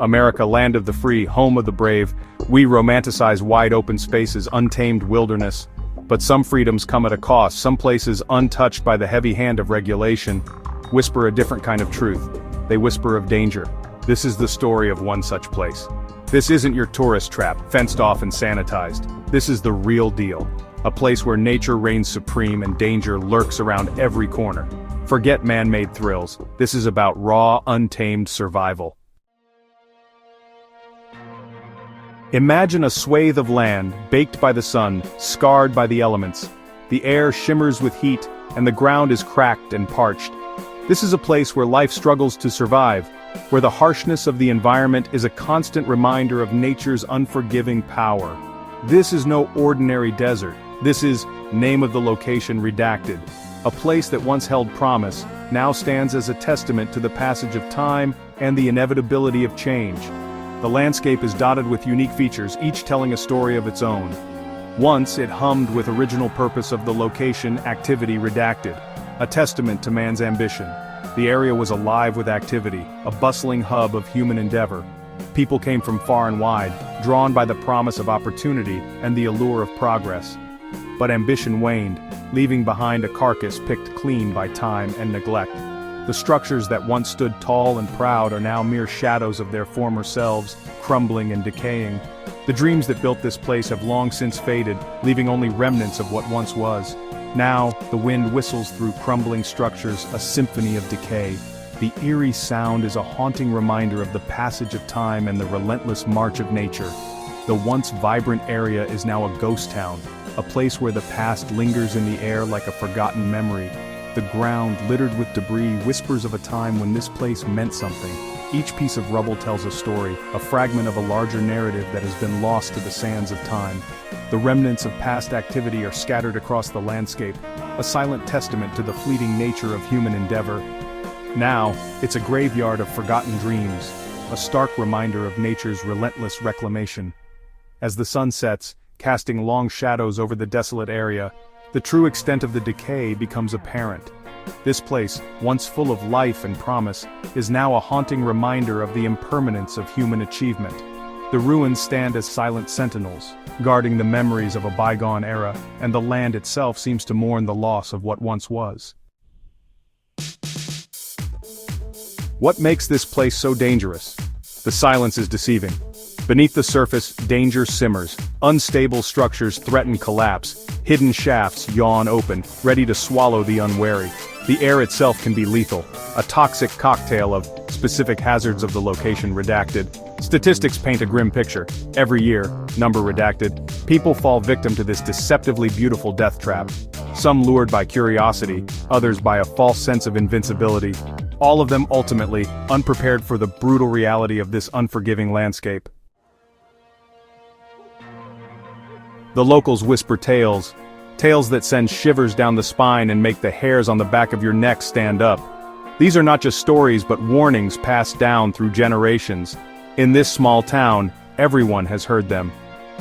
America, land of the free, home of the brave, we romanticize wide-open spaces, untamed wilderness. But some freedoms come at a cost. Some places, untouched by the heavy hand of regulation, whisper a different kind of truth. They whisper of danger. This is the story of one such place. This isn't your tourist trap, fenced off and sanitized. This is the real deal. A place where nature reigns supreme and danger lurks around every corner. Forget man-made thrills. This is about raw, untamed survival. Imagine a swathe of land, baked by the sun, scarred by the elements. The air shimmers with heat, and the ground is cracked and parched. This is a place where life struggles to survive, where the harshness of the environment is a constant reminder of nature's unforgiving power. This is no ordinary desert. This is, name of the location redacted. A place that once held promise, now stands as a testament to the passage of time and the inevitability of change. The landscape is dotted with unique features, each telling a story of its own. Once it hummed with original purpose of the location, activity redacted, a testament to man's ambition. The area was alive with activity, a bustling hub of human endeavor. People came from far and wide, drawn by the promise of opportunity and the allure of progress. But ambition waned, leaving behind a carcass picked clean by time and neglect. The structures that once stood tall and proud are now mere shadows of their former selves, crumbling and decaying. The dreams that built this place have long since faded, leaving only remnants of what once was. Now, the wind whistles through crumbling structures, a symphony of decay. The eerie sound is a haunting reminder of the passage of time and the relentless march of nature. The once vibrant area is now a ghost town, a place where the past lingers in the air like a forgotten memory. The ground, littered with debris, whispers of a time when this place meant something. Each piece of rubble tells a story, a fragment of a larger narrative that has been lost to the sands of time. The remnants of past activity are scattered across the landscape, a silent testament to the fleeting nature of human endeavor. Now, it's a graveyard of forgotten dreams, a stark reminder of nature's relentless reclamation. As the sun sets, casting long shadows over the desolate area, the true extent of the decay becomes apparent. This place, once full of life and promise, is now a haunting reminder of the impermanence of human achievement. The ruins stand as silent sentinels, guarding the memories of a bygone era, and the land itself seems to mourn the loss of what once was. What makes this place so dangerous? The silence is deceiving. Beneath the surface, danger simmers. Unstable structures threaten collapse. Hidden shafts yawn open, ready to swallow the unwary. The air itself can be lethal, a toxic cocktail of specific hazards of the location redacted. Statistics paint a grim picture. Every year, number redacted, people fall victim to this deceptively beautiful death trap. Some lured by curiosity, others by a false sense of invincibility. All of them ultimately unprepared for the brutal reality of this unforgiving landscape. The locals whisper tales that send shivers down the spine and make the hairs on the back of your neck stand up. These are not just stories but warnings passed down through generations. In this small town, everyone has heard them,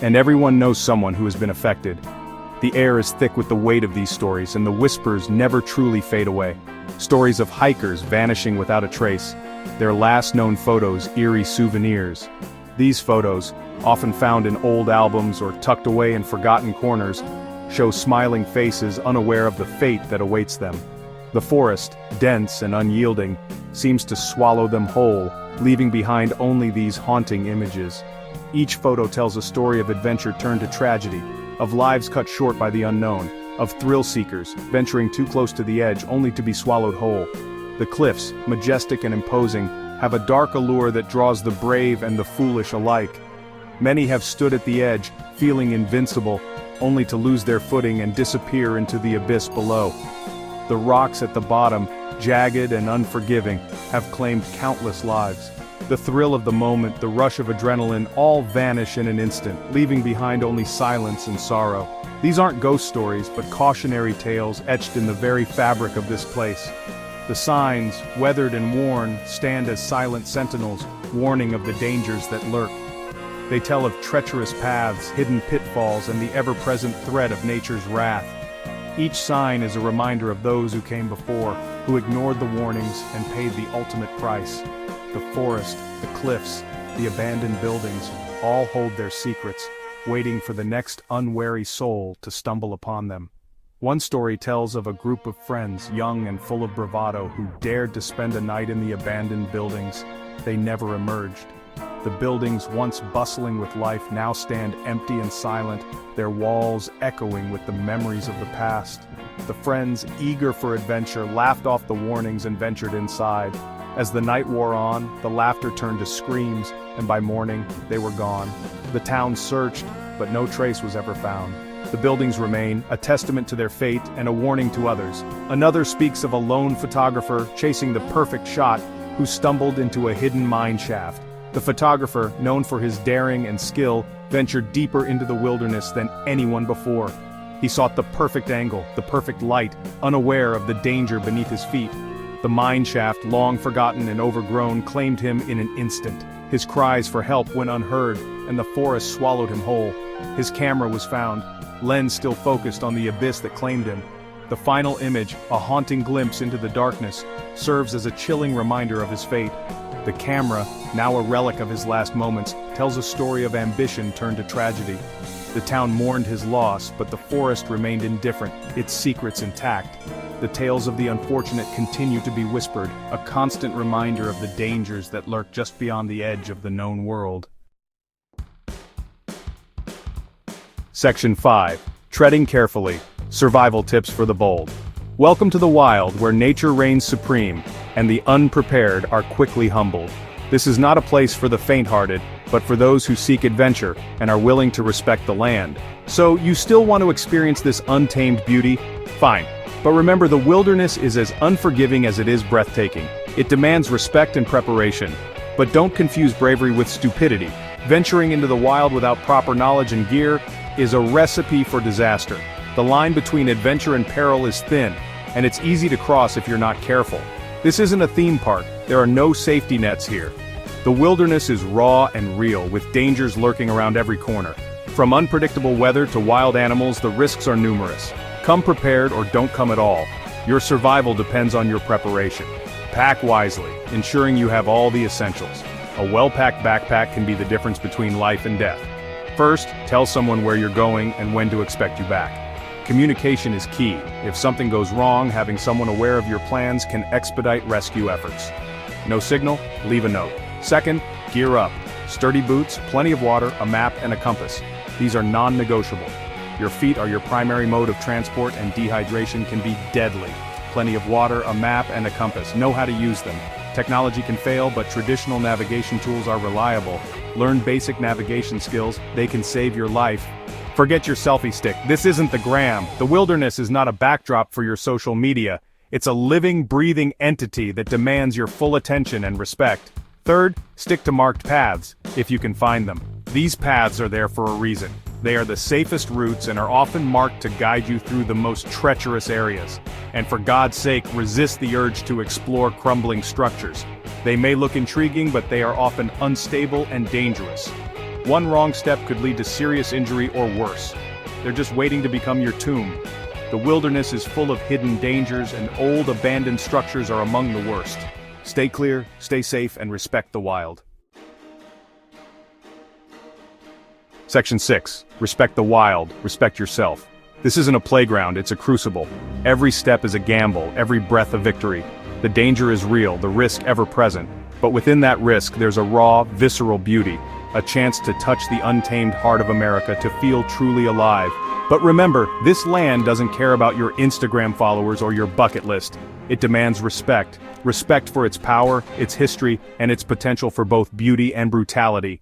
and everyone knows someone who has been affected. The air is thick with the weight of these stories, and the whispers never truly fade away. Stories of hikers vanishing without a trace, their last known photos eerie souvenirs. These photos, often found in old albums or tucked away in forgotten corners, show smiling faces unaware of the fate that awaits them. The forest, dense and unyielding, seems to swallow them whole, leaving behind only these haunting images. Each photo tells a story of adventure turned to tragedy, of lives cut short by the unknown, of thrill seekers venturing too close to the edge only to be swallowed whole. The cliffs, majestic and imposing, have a dark allure that draws the brave and the foolish alike. Many have stood at the edge, feeling invincible, only to lose their footing and disappear into the abyss below. The rocks at the bottom, jagged and unforgiving, have claimed countless lives. The thrill of the moment, the rush of adrenaline, all vanish in an instant, leaving behind only silence and sorrow. These aren't ghost stories, but cautionary tales etched in the very fabric of this place. The signs, weathered and worn, stand as silent sentinels, warning of the dangers that lurk. They tell of treacherous paths, hidden pitfalls, and the ever-present threat of nature's wrath. Each sign is a reminder of those who came before, who ignored the warnings and paid the ultimate price. The forest, the cliffs, the abandoned buildings, all hold their secrets, waiting for the next unwary soul to stumble upon them. One story tells of a group of friends, young and full of bravado, who dared to spend a night in the abandoned buildings. They never emerged. The buildings, once bustling with life, now stand empty and silent, their walls echoing with the memories of the past. The friends, eager for adventure, laughed off the warnings and ventured inside. As the night wore on, the laughter turned to screams, and by morning, they were gone. The town searched, but no trace was ever found. The buildings remain, a testament to their fate and a warning to others. Another speaks of a lone photographer chasing the perfect shot who stumbled into a hidden mine shaft. The photographer, known for his daring and skill, ventured deeper into the wilderness than anyone before. He sought the perfect angle, the perfect light, unaware of the danger beneath his feet. The mine shaft, long forgotten and overgrown, claimed him in an instant. His cries for help went unheard, and the forest swallowed him whole. His camera was found, lens still focused on the abyss that claimed him. The final image, a haunting glimpse into the darkness, serves as a chilling reminder of his fate. The camera, now a relic of his last moments, tells a story of ambition turned to tragedy. The town mourned his loss, but the forest remained indifferent, its secrets intact. The tales of the unfortunate continue to be whispered, a constant reminder of the dangers that lurk just beyond the edge of the known world. Section 5. Treading carefully. Survival tips for the bold. Welcome to the wild, where nature reigns supreme, and the unprepared are quickly humbled. This is not a place for the faint-hearted, but for those who seek adventure and are willing to respect the land. So, you still want to experience this untamed beauty? Fine. But remember, the wilderness is as unforgiving as it is breathtaking. It demands respect and preparation. But don't confuse bravery with stupidity. Venturing into the wild without proper knowledge and gear is a recipe for disaster. The line between adventure and peril is thin, and it's easy to cross if you're not careful. This isn't a theme park. There are no safety nets here. The wilderness is raw and real, with dangers lurking around every corner. From unpredictable weather to wild animals, the risks are numerous. Come prepared or don't come at all. Your survival depends on your preparation. Pack wisely, ensuring you have all the essentials. A well-packed backpack can be the difference between life and death. First, tell someone where you're going and when to expect you back. Communication is key. If something goes wrong, having someone aware of your plans can expedite rescue efforts. No signal? Leave a note. Second, gear up. Sturdy boots, plenty of water, a map, and a compass. These are non-negotiable. Your feet are your primary mode of transport, and dehydration can be deadly. Plenty of water, a map, and a compass. Know how to use them. Technology can fail, but traditional navigation tools are reliable. Learn basic navigation skills, they can save your life. Forget your selfie stick, this isn't the gram. The wilderness is not a backdrop for your social media. It's a living, breathing entity that demands your full attention and respect. Third, stick to marked paths, if you can find them. These paths are there for a reason. They are the safest routes and are often marked to guide you through the most treacherous areas. And for God's sake, resist the urge to explore crumbling structures. They may look intriguing, but they are often unstable and dangerous. One wrong step could lead to serious injury or worse. They're just waiting to become your tomb. The wilderness is full of hidden dangers, and old abandoned structures are among the worst. Stay clear, stay safe, and respect the wild. Section 6. Respect the wild, respect yourself. This isn't a playground, it's a crucible. Every step is a gamble, every breath a victory. The danger is real, the risk ever present. But within that risk, there's a raw, visceral beauty. A chance to touch the untamed heart of America, to feel truly alive. But remember, this land doesn't care about your Instagram followers or your bucket list. It demands respect. Respect for its power, its history, and its potential for both beauty and brutality.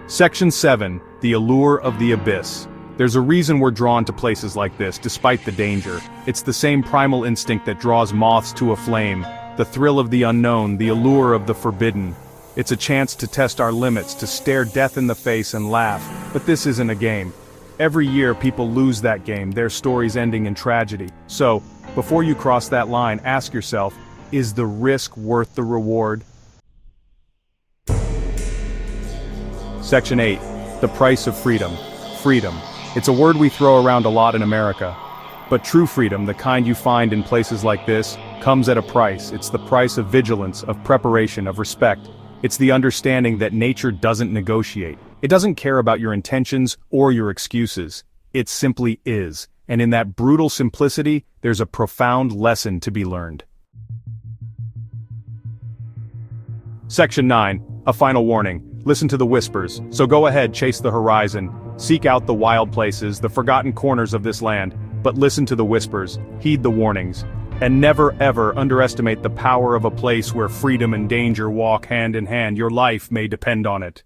Section 7. The allure of the abyss. There's a reason we're drawn to places like this, despite the danger. It's the same primal instinct that draws moths to a flame. The thrill of the unknown, the allure of the forbidden. It's a chance to test our limits, to stare death in the face and laugh. But this isn't a game. Every year people lose that game, their stories ending in tragedy. So, before you cross that line, ask yourself, is the risk worth the reward? Section 8. The price of freedom. Freedom. It's a word we throw around a lot in America. But true freedom, the kind you find in places like this, comes at a price. It's the price of vigilance, of preparation, of respect. It's the understanding that nature doesn't negotiate. It doesn't care about your intentions or your excuses. It simply is. And in that brutal simplicity, there's a profound lesson to be learned. Section 9. A final warning. Listen to the whispers. So go ahead, chase the horizon. Seek out the wild places, the forgotten corners of this land. But listen to the whispers. Heed the warnings. And never ever underestimate the power of a place where freedom and danger walk hand in hand. Your life may depend on it.